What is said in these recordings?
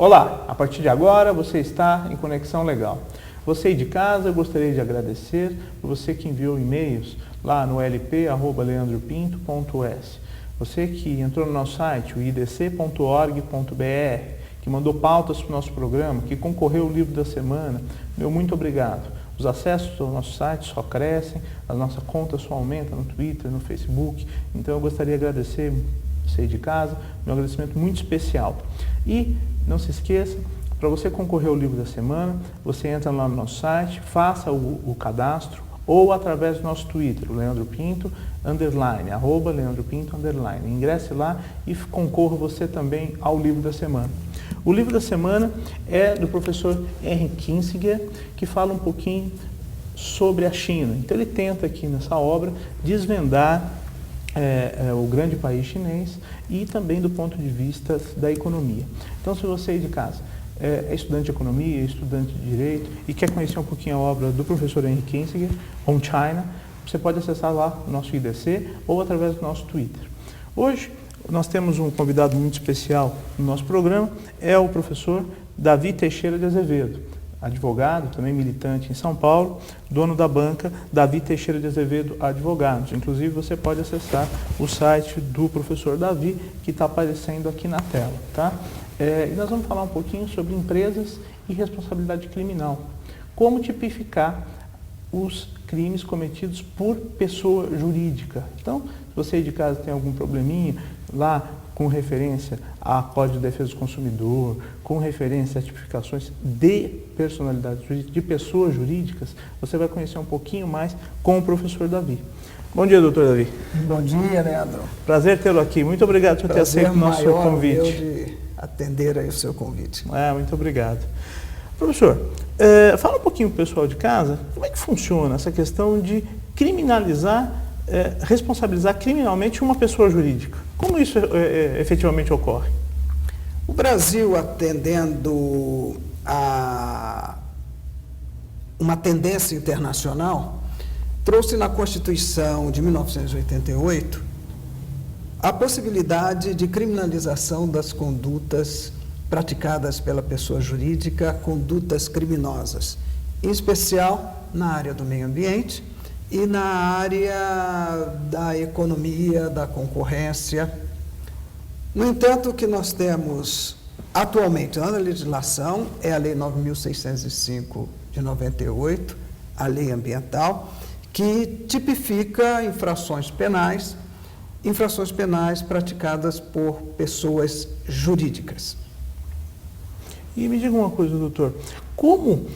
Olá, a partir de agora você está em Conexão Legal. Você aí de casa, eu gostaria de agradecer por você que enviou e-mails lá no lp@leandropinto.es. Você que entrou no nosso site, o idc.org.br, que mandou pautas para o nosso programa, que concorreu ao livro da semana, meu muito obrigado. Os acessos ao nosso site só crescem, a nossa conta só aumenta no Twitter, no Facebook, então eu gostaria de agradecer você aí de casa, meu agradecimento muito especial. E não se esqueça, para você concorrer ao livro da semana, você entra lá no nosso site, faça o cadastro, ou através do nosso Twitter, o Leandro Pinto, _, @Leandro Pinto, _. Ingresse lá e concorra você também ao livro da semana. O livro da semana é do professor Henry Kissinger, que fala um pouquinho sobre a China. Então ele tenta aqui nessa obra desvendar o grande país chinês e também do ponto de vista da economia. Então, se você aí de casa é estudante de economia, estudante de direito e quer conhecer um pouquinho a obra do professor Henry Kissinger, On China, você pode acessar lá o nosso IDC ou através do nosso Twitter. Hoje, nós temos um convidado muito especial no nosso programa, é o professor Davi Teixeira de Azevedo, advogado, também militante em São Paulo, dono da banca Davi Teixeira de Azevedo Advogados. Inclusive, você pode acessar o site do professor Davi, que está aparecendo aqui na tela, tá? E nós vamos falar um pouquinho sobre empresas e responsabilidade criminal. Como tipificar os crimes cometidos por pessoa jurídica. Então, se você aí de casa tem algum probleminha lá com referência a Código de Defesa do Consumidor, com referência a tipificações de personalidades jurídicas, de pessoas jurídicas, você vai conhecer um pouquinho mais com o professor Davi. Bom dia, doutor Davi. Bom dia, Leandro. Prazer tê-lo aqui. Muito obrigado por ter aceito o nosso convite. Prazer maior de atender aí o seu convite. Muito obrigado. Professor, fala um pouquinho para o pessoal de casa, como é que funciona essa questão de criminalizar, responsabilizar criminalmente uma pessoa jurídica? Como isso efetivamente ocorre? O Brasil, atendendo a uma tendência internacional, trouxe na Constituição de 1988 a possibilidade de criminalização das condutas praticadas pela pessoa jurídica, condutas criminosas, em especial na área do meio ambiente e na área da economia, da concorrência. No entanto, o que nós temos atualmente na legislação é a Lei 9.605 de 98, a Lei Ambiental, que tipifica infrações penais praticadas por pessoas jurídicas. E me diga uma coisa, doutor, como,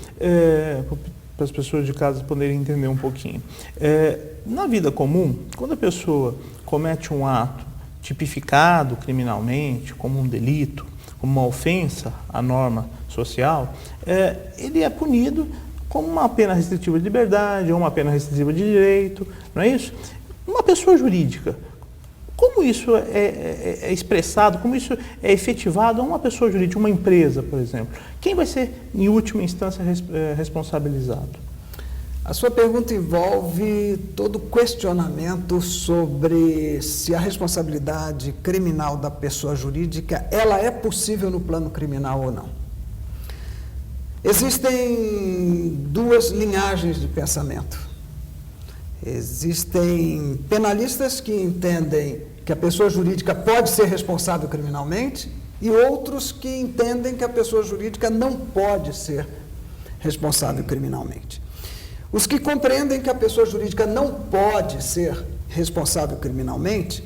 para as pessoas de casa poderem entender um pouquinho, na vida comum, quando a pessoa comete um ato tipificado criminalmente, como um delito, como uma ofensa à norma social, ele é punido como uma pena restritiva de liberdade ou uma pena restritiva de direito, não é isso? Uma pessoa jurídica, como isso é expressado, como isso é efetivado a uma pessoa jurídica, uma empresa, por exemplo? Quem vai ser, em última instância, responsabilizado? A sua pergunta envolve todo o questionamento sobre se a responsabilidade criminal da pessoa jurídica, ela é possível no plano criminal ou não. Existem duas linhagens de pensamento. Existem penalistas que entendem que a pessoa jurídica pode ser responsável criminalmente e outros que entendem que a pessoa jurídica não pode ser responsável criminalmente. Os que compreendem que a pessoa jurídica não pode ser responsável criminalmente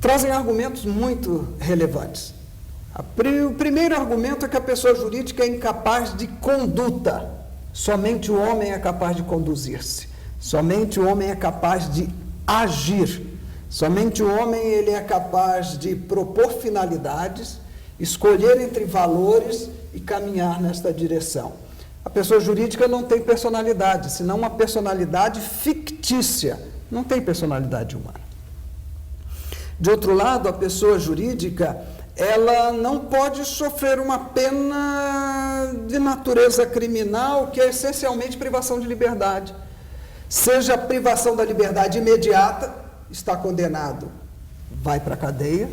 trazem argumentos muito relevantes. O primeiro argumento é que a pessoa jurídica é incapaz de conduta. Somente o homem é capaz de conduzir-se. Somente o homem é capaz de agir. Somente o homem ele é capaz de propor finalidades, escolher entre valores e caminhar nesta direção. A pessoa jurídica não tem personalidade, senão uma personalidade fictícia, não tem personalidade humana. De outro lado, a pessoa jurídica, ela não pode sofrer uma pena de natureza criminal, que é essencialmente privação de liberdade. Seja a privação da liberdade imediata, está condenado, vai para a cadeia.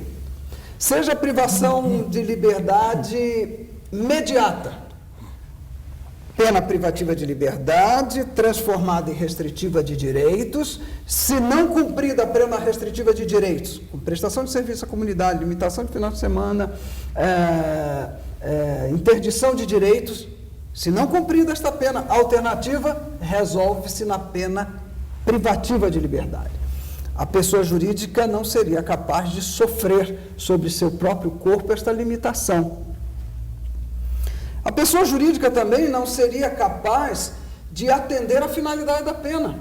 seja privação de liberdade imediata, pena privativa de liberdade transformada em restritiva de direitos, se não cumprida a pena restritiva de direitos, com prestação de serviço à comunidade, limitação de final de semana, interdição de direitos, se não cumprida esta pena, a alternativa resolve-se na pena privativa de liberdade. A pessoa jurídica não seria capaz de sofrer sobre seu próprio corpo esta limitação. A pessoa jurídica também não seria capaz de atender à finalidade da pena.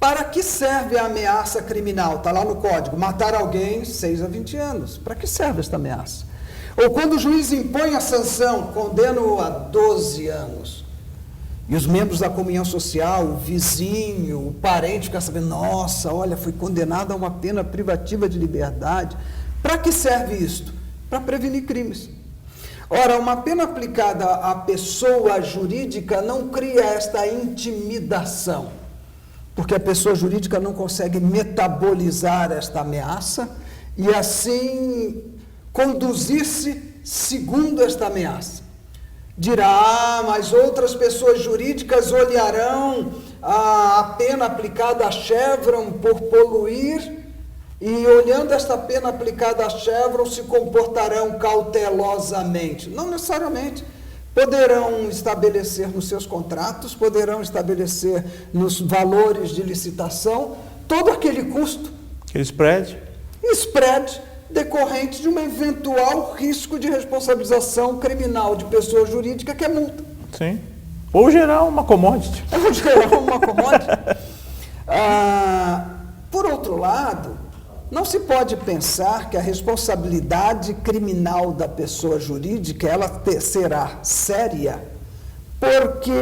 Para que serve a ameaça criminal? Está lá no Código, matar alguém 6 a 20 anos. Para que serve esta ameaça? Ou quando o juiz impõe a sanção, condena-o a 12 anos. E os membros da comunhão social, o vizinho, o parente, ficam sabendo, nossa, olha, foi condenado a uma pena privativa de liberdade. Para que serve isto? Para prevenir crimes. Ora, uma pena aplicada à pessoa jurídica não cria esta intimidação, porque a pessoa jurídica não consegue metabolizar esta ameaça e, assim, conduzir-se segundo esta ameaça. Dirá, mas outras pessoas jurídicas olharão a pena aplicada a Chevron por poluir e, olhando esta pena aplicada a Chevron, se comportarão cautelosamente. Não necessariamente. Poderão estabelecer nos seus contratos, poderão estabelecer nos valores de licitação todo aquele custo. Aquele spread. Spread decorrente de um eventual risco de responsabilização criminal de pessoa jurídica, que é multa. Sim. Ou gerar uma commodity. Ou gerar uma commodity. Por outro lado, não se pode pensar que a responsabilidade criminal da pessoa jurídica ela será séria porque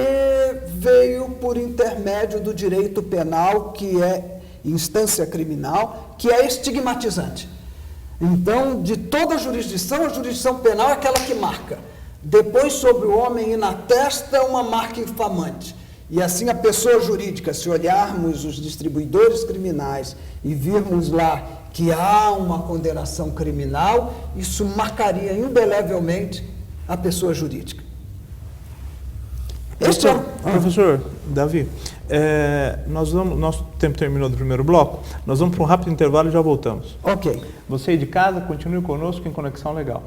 veio por intermédio do direito penal, que é instância criminal, que é estigmatizante. Então, de toda a jurisdição penal é aquela que marca. Depois, sobre o homem e na testa, uma marca infamante. E assim a pessoa jurídica, se olharmos os distribuidores criminais e virmos lá que há uma condenação criminal, isso marcaria indelevelmente a pessoa jurídica. Professor Davi, nosso tempo terminou do primeiro bloco, nós vamos para um rápido intervalo e já voltamos. Ok. Você aí de casa, continue conosco em Conexão Legal.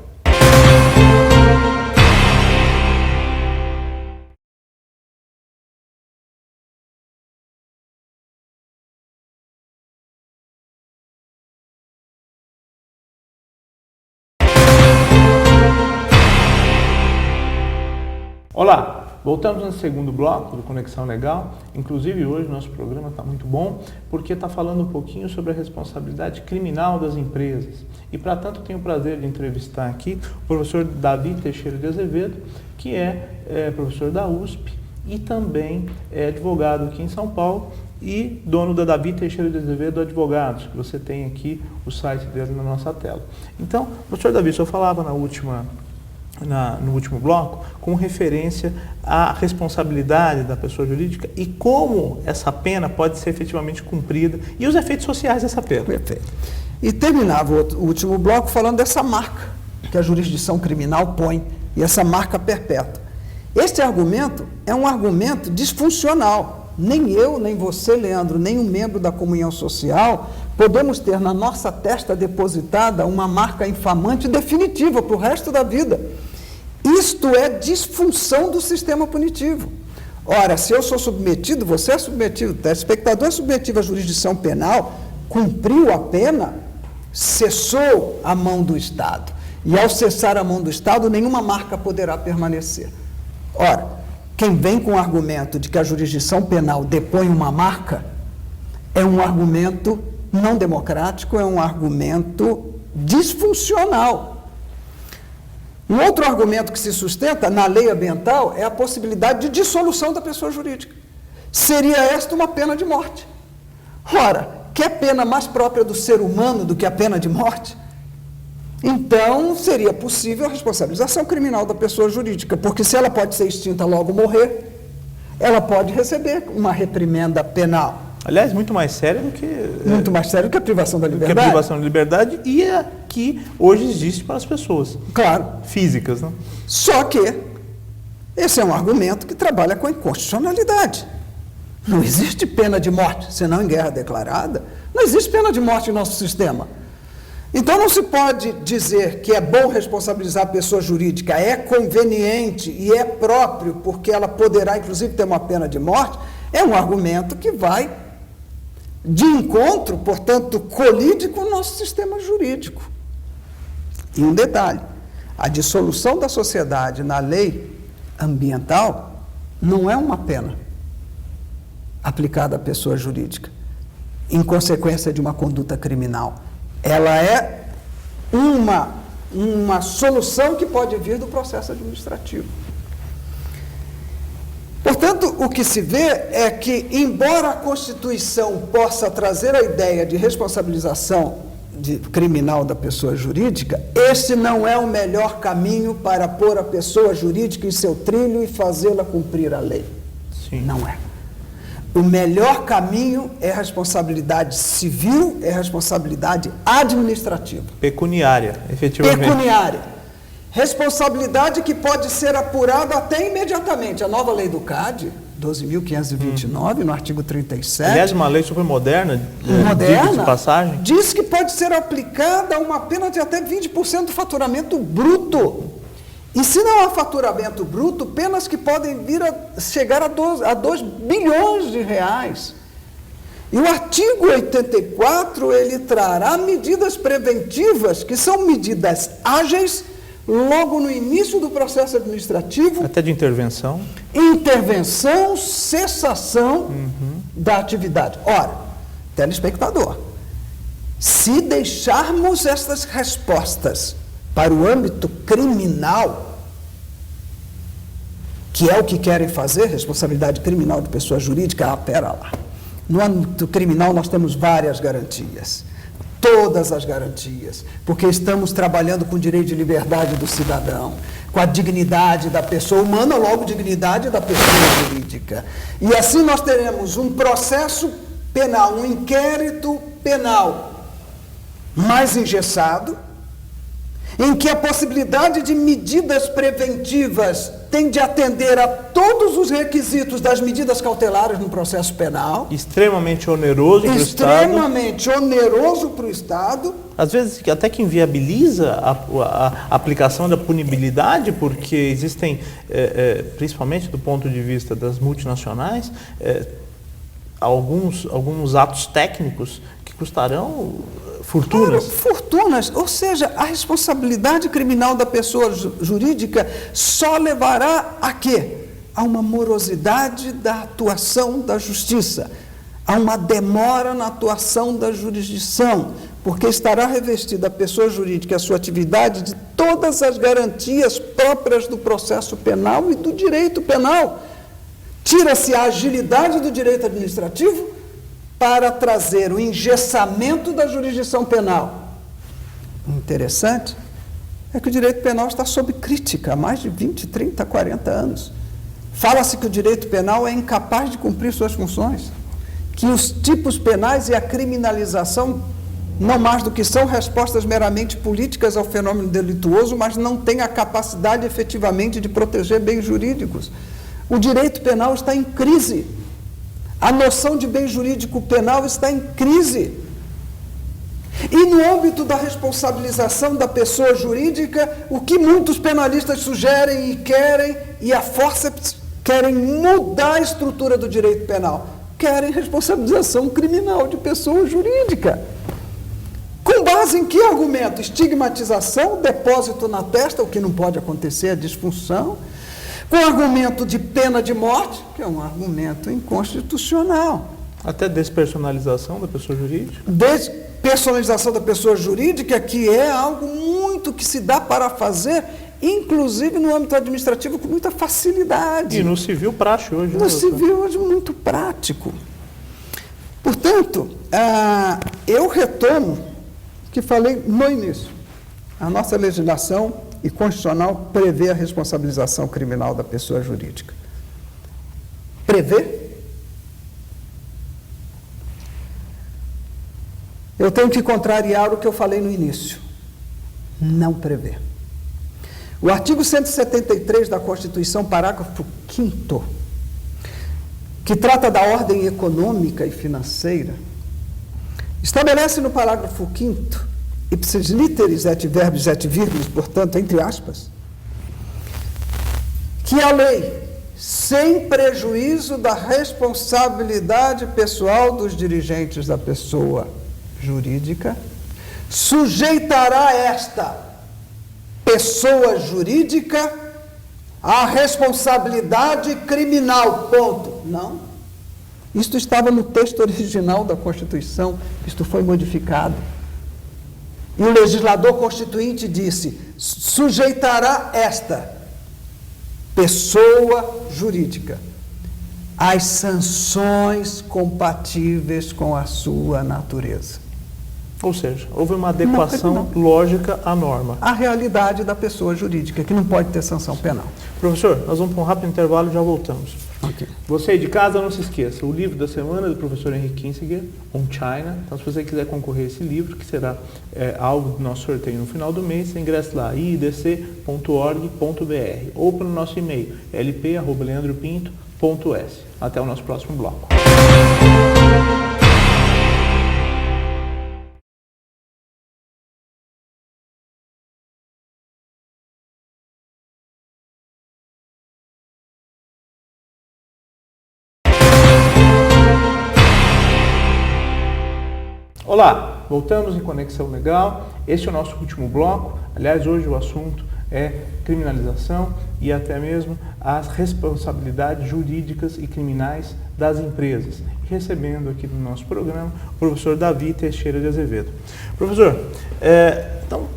Olá, voltamos no segundo bloco do Conexão Legal. Inclusive hoje o nosso programa está muito bom porque está falando um pouquinho sobre a responsabilidade criminal das empresas. E para tanto tenho o prazer de entrevistar aqui o professor Davi Teixeira de Azevedo, que é professor da USP e também é advogado aqui em São Paulo e dono da Davi Teixeira de Azevedo Advogados, que você tem aqui o site dele na nossa tela. Então, professor Davi, o senhor falava no último bloco, com referência à responsabilidade da pessoa jurídica e como essa pena pode ser efetivamente cumprida e os efeitos sociais dessa pena. Perfeito. E terminava o último bloco falando dessa marca que a jurisdição criminal põe, e essa marca perpétua. Este argumento é um argumento disfuncional. Nem eu, nem você, Leandro, nem um membro da comunhão social podemos ter na nossa testa depositada uma marca infamante definitiva para o resto da vida. Isto é disfunção do sistema punitivo. Ora, se eu sou submetido, você é submetido, o telespectador é submetido à jurisdição penal, cumpriu a pena, cessou a mão do Estado. E ao cessar a mão do Estado, nenhuma marca poderá permanecer. Ora, quem vem com o argumento de que a jurisdição penal depõe uma marca, é um argumento não democrático, é um argumento disfuncional. Um outro argumento que se sustenta na lei ambiental é a possibilidade de dissolução da pessoa jurídica. Seria esta uma pena de morte. Ora, que pena mais própria do ser humano do que a pena de morte? Então, seria possível a responsabilização criminal da pessoa jurídica, porque se ela pode ser extinta logo morrer, ela pode receber uma reprimenda penal. Aliás, muito mais séria do que... Muito mais sério que a privação da liberdade. Que a privação da liberdade e a que hoje existe para as pessoas. Claro. Físicas, né? Só que esse é um argumento que trabalha com a inconstitucionalidade. Não existe pena de morte, senão em guerra declarada. Não existe pena de morte em nosso sistema. Então não se pode dizer que é bom responsabilizar a pessoa jurídica, é conveniente e é próprio, porque ela poderá, inclusive, ter uma pena de morte. É um argumento que vai de encontro, portanto, colide com o nosso sistema jurídico. E um detalhe, a dissolução da sociedade na lei ambiental não é uma pena aplicada à pessoa jurídica, em consequência de uma conduta criminal. Ela é uma solução que pode vir do processo administrativo. Portanto, o que se vê é que, embora a Constituição possa trazer a ideia de responsabilização criminal da pessoa jurídica, esse não é o melhor caminho para pôr a pessoa jurídica em seu trilho e fazê-la cumprir a lei. Sim. Não é. O melhor caminho é a responsabilidade civil, é a responsabilidade administrativa. Pecuniária, efetivamente. Pecuniária. Responsabilidade que pode ser apurada até imediatamente. A nova lei do CAD, 12.529, no artigo 37... Aliás, uma lei super moderna, moderna, de passagem. Diz que pode ser aplicada uma pena de até 20% do faturamento bruto. E se não há faturamento bruto, penas que podem vir a chegar a 2 bilhões de reais. E o artigo 84, ele trará medidas preventivas, que são medidas ágeis, logo no início do processo administrativo. Até de intervenção. Intervenção, cessação da atividade. Ora, telespectador, se deixarmos estas respostas para o âmbito criminal, que é o que querem fazer, responsabilidade criminal de pessoa jurídica, pera lá. No âmbito criminal nós temos várias garantias. Todas as garantias, porque estamos trabalhando com o direito de liberdade do cidadão, com a dignidade da pessoa humana, logo dignidade da pessoa jurídica. E assim nós teremos um processo penal, um inquérito penal mais engessado, em que a possibilidade de medidas preventivas tem de atender a todos os requisitos das medidas cautelares no processo penal. Extremamente oneroso para o Estado. Extremamente oneroso para o Estado. Às vezes até que inviabiliza a aplicação da punibilidade, porque existem, principalmente do ponto de vista das multinacionais, alguns atos técnicos que custarão fortunas. Fortunas, ou seja, a responsabilidade criminal da pessoa jurídica só levará a quê? A uma morosidade da atuação da justiça, a uma demora na atuação da jurisdição, porque estará revestida a pessoa jurídica, a sua atividade, de todas as garantias próprias do processo penal e do direito penal. Tira-se a agilidade do direito administrativo para trazer o engessamento da jurisdição penal. O interessante é que o direito penal está sob crítica há mais de 20, 30, 40 anos. Fala-se que o direito penal é incapaz de cumprir suas funções, que os tipos penais e a criminalização, não mais do que são respostas meramente políticas ao fenômeno delituoso, mas não têm a capacidade efetivamente de proteger bens jurídicos. O direito penal está em crise. A noção de bem jurídico penal está em crise. E no âmbito da responsabilização da pessoa jurídica, o que muitos penalistas sugerem e querem, e a forceps querem mudar a estrutura do direito penal. Querem responsabilização criminal de pessoa jurídica. Com base em que argumento? Estigmatização, depósito na testa, o que não pode acontecer, a disfunção. Com argumento de pena de morte, que é um argumento inconstitucional. Até despersonalização da pessoa jurídica. Despersonalização da pessoa jurídica, que é algo muito que se dá para fazer, inclusive no âmbito administrativo, com muita facilidade. E no civil prático hoje. No civil hoje muito prático. Portanto, eu retomo o que falei no início. A nossa legislação e constitucional prevê a responsabilização criminal da pessoa jurídica. Prevê? eu tenho que contrariar o que eu falei no início. Não prevê. O artigo 173 da Constituição, parágrafo 5º, que trata da ordem econômica e financeira, estabelece no parágrafo 5º, ipsis literis et verbis et vírgulas, portanto, entre aspas, que a lei, sem prejuízo da responsabilidade pessoal dos dirigentes da pessoa jurídica, sujeitará esta pessoa jurídica à responsabilidade criminal, ponto. Não. Isto estava no texto original da Constituição, isto foi modificado. E o legislador constituinte disse, sujeitará esta pessoa jurídica às sanções compatíveis com a sua natureza. Ou seja, houve uma adequação lógica à norma. A realidade da pessoa jurídica, que não pode ter sanção penal. Professor, nós vamos para um rápido intervalo e já voltamos. Okay. Você aí de casa, não se esqueça, o livro da semana do professor Henry Kissinger, On China. Então, se você quiser concorrer a esse livro, que será alvo do nosso sorteio no final do mês, ingresse lá, idc.org.br, ou pelo nosso e-mail, lp@leandropinto.s. Até o nosso próximo bloco. Olá, voltamos em Conexão Legal. Este é o nosso último bloco. Aliás, hoje o assunto é criminalização e até mesmo as responsabilidades jurídicas e criminais das empresas. E recebendo aqui no nosso programa o professor Davi Teixeira de Azevedo. Professor, então,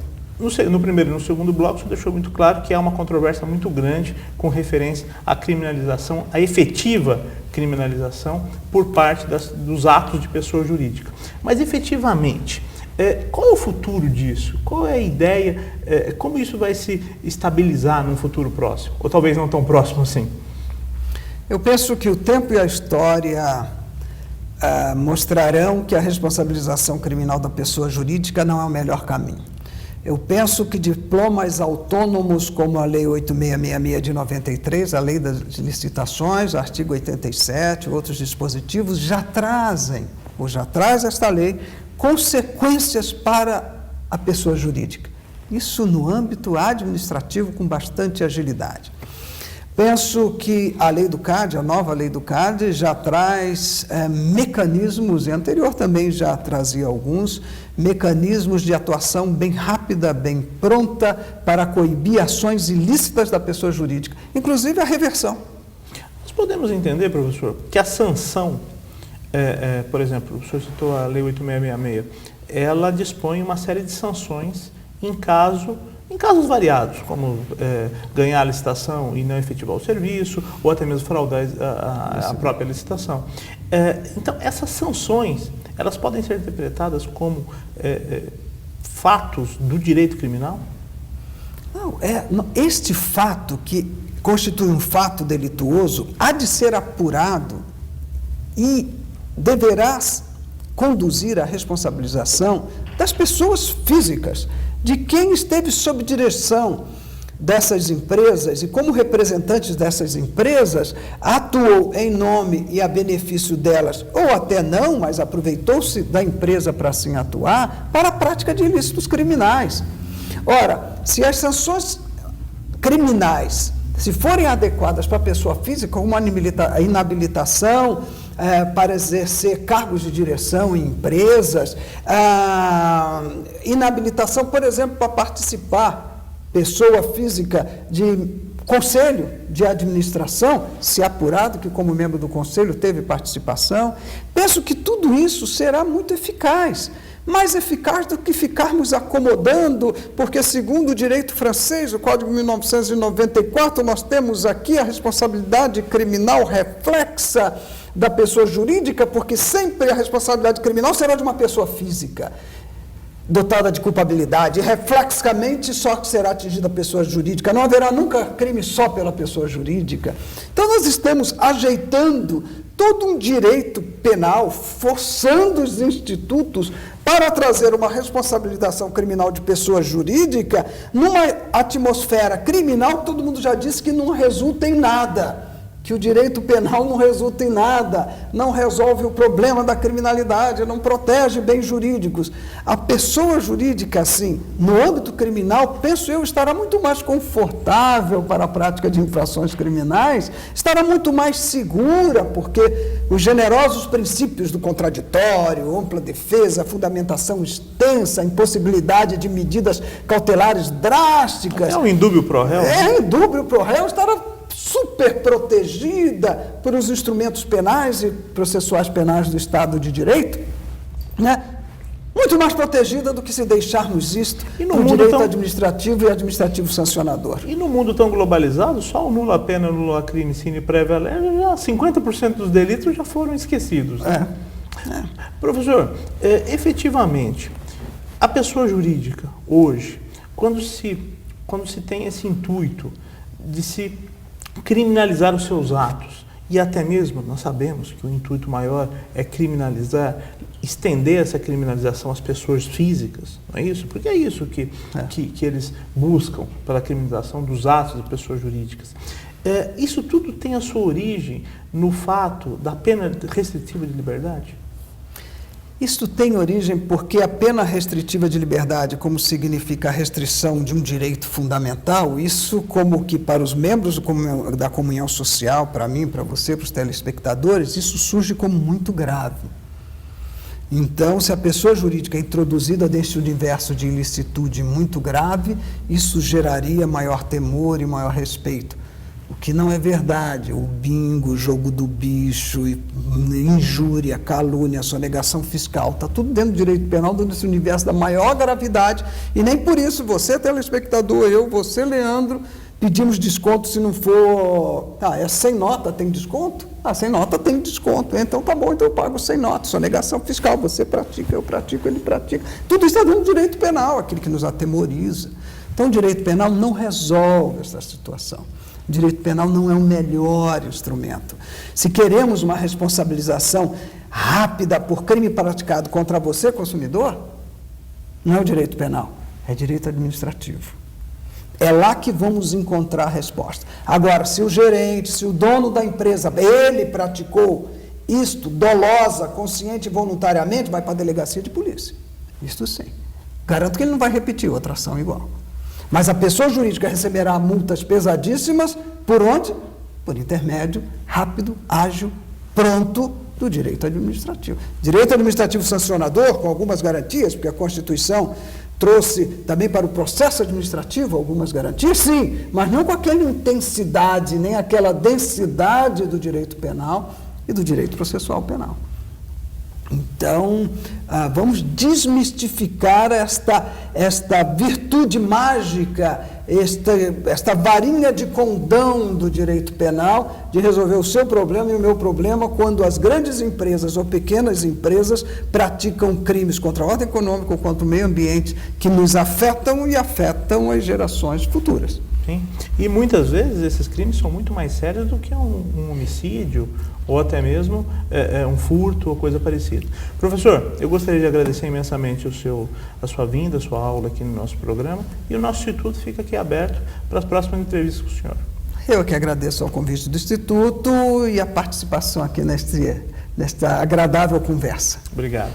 no primeiro e no segundo bloco, você deixou muito claro que há uma controvérsia muito grande com referência à criminalização, à efetiva criminalização por parte dos atos de pessoa jurídica. Mas, efetivamente, qual é o futuro disso? Qual é a ideia? Como isso vai se estabilizar num futuro próximo? Ou talvez não tão próximo assim? Eu penso que o tempo e a história mostrarão que a responsabilização criminal da pessoa jurídica não é o melhor caminho. Eu penso que diplomas autônomos, como a Lei 8666 de 93, a Lei das Licitações, artigo 87, outros dispositivos, já traz esta lei consequências para a pessoa jurídica. Isso no âmbito administrativo com bastante agilidade. Penso que a lei do CAD, a nova lei do CAD, já traz mecanismos, e a anterior também já trazia alguns, mecanismos de atuação bem rápida, bem pronta para coibir ações ilícitas da pessoa jurídica, inclusive a reversão. Nós podemos entender, professor, que a sanção, por exemplo, o senhor citou a lei 8666, ela dispõe uma série de sanções em casos variados, como ganhar a licitação e não efetivar o serviço, ou até mesmo fraudar a própria licitação. Então, essas sanções, elas podem ser interpretadas como fatos do direito criminal? Não, este fato, que constitui um fato delituoso, há de ser apurado e deverá conduzir à responsabilização das pessoas físicas, de quem esteve sob direção dessas empresas e como representantes dessas empresas atuou em nome e a benefício delas, ou até não, mas aproveitou-se da empresa para assim atuar, para a prática de ilícitos criminais. Ora, se as sanções criminais, se forem adequadas para a pessoa física, como a inabilitação, para exercer cargos de direção em empresas, inabilitação, por exemplo, para participar, pessoa física, de conselho de administração, se apurado que como membro do conselho teve participação. Penso que tudo isso será muito eficaz, mais eficaz do que ficarmos acomodando, porque segundo o direito francês, o Código de 1994, nós temos aqui a responsabilidade criminal reflexa da pessoa jurídica, porque sempre a responsabilidade criminal será de uma pessoa física, dotada de culpabilidade, e reflexamente só será atingida a pessoa jurídica, não haverá nunca crime só pela pessoa jurídica. Então nós estamos ajeitando todo um direito penal, forçando os institutos para trazer uma responsabilização criminal de pessoa jurídica numa atmosfera criminal, todo mundo já disse que não resulta em nada, que o direito penal não resulta em nada, não resolve o problema da criminalidade, não protege bens jurídicos. A pessoa jurídica, assim, no âmbito criminal, penso eu, estará muito mais confortável para a prática de infrações criminais, estará muito mais segura, porque os generosos princípios do contraditório, ampla defesa, fundamentação extensa, impossibilidade de medidas cautelares drásticas... É um indúbio pro réu? É, indúbio pro réu, estará super protegida por os instrumentos penais e processuais penais do Estado de Direito, né? Muito mais protegida do que se deixarmos isto no direito administrativo e administrativo sancionador. E no mundo tão globalizado, só o nula pena, nula crime, sine prévia lei, já 50% dos delitos já foram esquecidos. Né? Professor, efetivamente, a pessoa jurídica, hoje, quando se tem esse intuito de se criminalizar os seus atos, e até mesmo, nós sabemos que o intuito maior é criminalizar, estender essa criminalização às pessoas físicas, não é isso? Porque é isso que eles buscam pela criminalização dos atos de pessoas jurídicas. Isso tudo tem a sua origem no fato da pena restritiva de liberdade? Isto tem origem porque a pena restritiva de liberdade, como significa a restrição de um direito fundamental, isso como que para os membros da comunhão social, para mim, para você, para os telespectadores, isso surge como muito grave. Então, se a pessoa jurídica é introduzida neste universo de ilicitude muito grave, isso geraria maior temor e maior respeito. O que não é verdade, o bingo, jogo do bicho, injúria, calúnia, sonegação fiscal, está tudo dentro do direito penal, dentro desse universo da maior gravidade, e nem por isso você, telespectador, você, Leandro, pedimos desconto se não for... sem nota tem desconto? Sem nota tem desconto, então tá bom, então eu pago sem nota, sonegação fiscal, você pratica, eu pratico, ele pratica, tudo isso está dentro do direito penal, aquele que nos atemoriza. Então o direito penal não resolve essa situação. O direito penal não é o melhor instrumento. Se queremos uma responsabilização rápida por crime praticado contra você, consumidor, não é o direito penal, é direito administrativo. É lá que vamos encontrar a resposta. Agora, se o gerente, se o dono da empresa, ele praticou isto dolosa, consciente e voluntariamente, vai para a delegacia de polícia. Isto sim. Garanto que ele não vai repetir outra ação igual. Mas a pessoa jurídica receberá multas pesadíssimas, por onde? Por intermédio rápido, ágil, pronto do direito administrativo. Direito administrativo sancionador, com algumas garantias, porque a Constituição trouxe também para o processo administrativo algumas garantias, sim, mas não com aquela intensidade, nem aquela densidade do direito penal e do direito processual penal. Então, vamos desmistificar esta virtude mágica, esta varinha de condão do direito penal, de resolver o seu problema e o meu problema, quando as grandes empresas ou pequenas empresas praticam crimes contra a ordem econômica ou contra o meio ambiente que nos afetam e afetam as gerações futuras. Sim. E muitas vezes esses crimes são muito mais sérios do que um homicídio ou até mesmo um furto ou coisa parecida. Professor, eu gostaria de agradecer imensamente a sua vinda, a sua aula aqui no nosso programa, e o nosso Instituto fica aqui aberto para as próximas entrevistas com o senhor. Eu que agradeço ao convite do Instituto e a participação aqui nesta agradável conversa. Obrigado.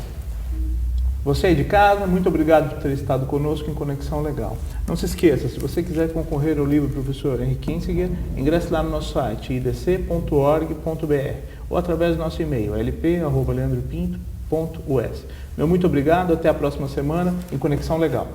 Você aí de casa, muito obrigado por ter estado conosco em Conexão Legal. Não se esqueça, se você quiser concorrer ao livro do professor Henrique Kinzinger, ingresse lá no nosso site, idc.org.br, ou através do nosso e-mail, lp@leandropinto.us. Meu muito obrigado, até a próxima semana em Conexão Legal.